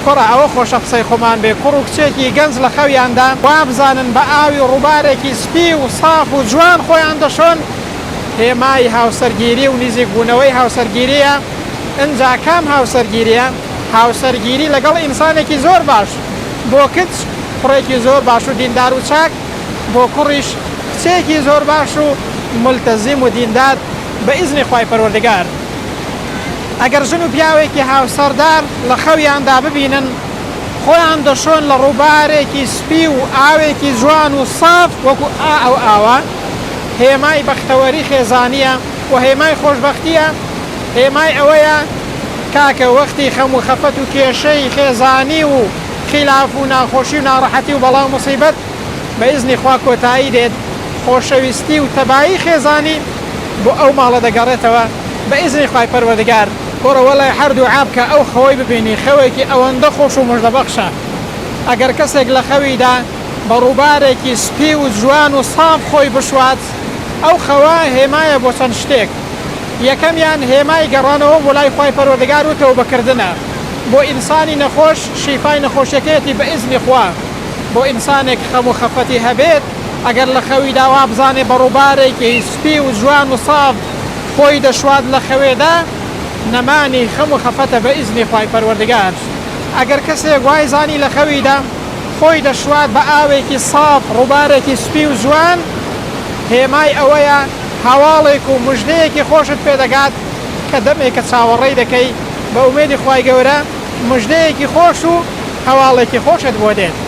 کوڕە ئەوە خۆشە قسەی خۆمان بێ کوڕ و کچێکی گەنج لە خەویاندا وا بزانن بە ئاوی ڕووبارێکی سپی و ساف و جوان خۆیان دەشۆن هێمای هاوسەرگیری و نزیک بوونەوەی هاوسەرگیریە. ئەنجا کام هاوسەرگیریە؟ هاوسەرگیری لەگەڵ ئینسانێکی زۆر باش، بۆ کچ کوڕێکی زۆر باش و دیندار و چاک، بۆ کوڕیش کچێکی زۆر باش و ملتەزیم و دیندار بە ئیزنی خوای پەروەردگار. ئەگەر ژن و پیاوێکی هاوسەردار لە خەویاندا ببینن خۆیان دەشۆن لە ڕووبارێکی سپی و ئاوێکی جوان و ساف وەکو ئەو ئاوە، هێمای بەختەوەری خێزانیە و هێمای خۆشبەختیە. هێمای ئەوەیە کاکە وەختی خەم و خەفەت و کێشەی خێزانی و خیلاف و ناخۆشی و ناڕەحەتی و بەڵام موسیبەت بە ئیزنی خوا کۆتایی دێت، خۆشەویستی و تەبایی خێزانی بۆ ئەو ماڵە دەگەڕێتەوە بە ئیزنی خوای پەروەردگار. کۆڕە وەڵای هەردوو عابکە ئەو خەوەی ببینی خەوێکی ئەوەندە خۆش و مژدەبەخشە. ئەگەر کەسێک لە خەویدا بە ڕووبارێکی سپی و جوان و ساف خۆی بشوات ئەو خەوە هێمایە بۆ چەند شتێک. یەکەمیان هێمای گەڕانەوە بۆ لای خوای پەروەردگار و تەوبەکردنە. بۆ ئینسانی نەخۆش شیفای نەخۆشیەکەیەتی بە ئیزنی خوا. بۆ ئینسانێک خەم و خەفەتی هەبێت ئەگەر لە خەویدا وا بزانێ بە ڕووبارێکی سپی و جوان و ساف خۆی دەشوات لە خەوێدا نەمانی خەم و خەفەتە بە ئیزنی خوای پەروەردگار. ئەگەر کەسێک وای زانی لە خەویدا خۆی دەشوات بە ئاوێکی ساف ڕووبارێکی سپی و جوان هێمای ئەوەیە هەواڵێک و مژدەیەکی خۆشت پێدەگات کە دەمێکە چاوەڕێی دەکەی بە ئومێدی خوای گەورە مژدەیەکی خۆش و هەواڵێکی خۆشت بۆ دێت.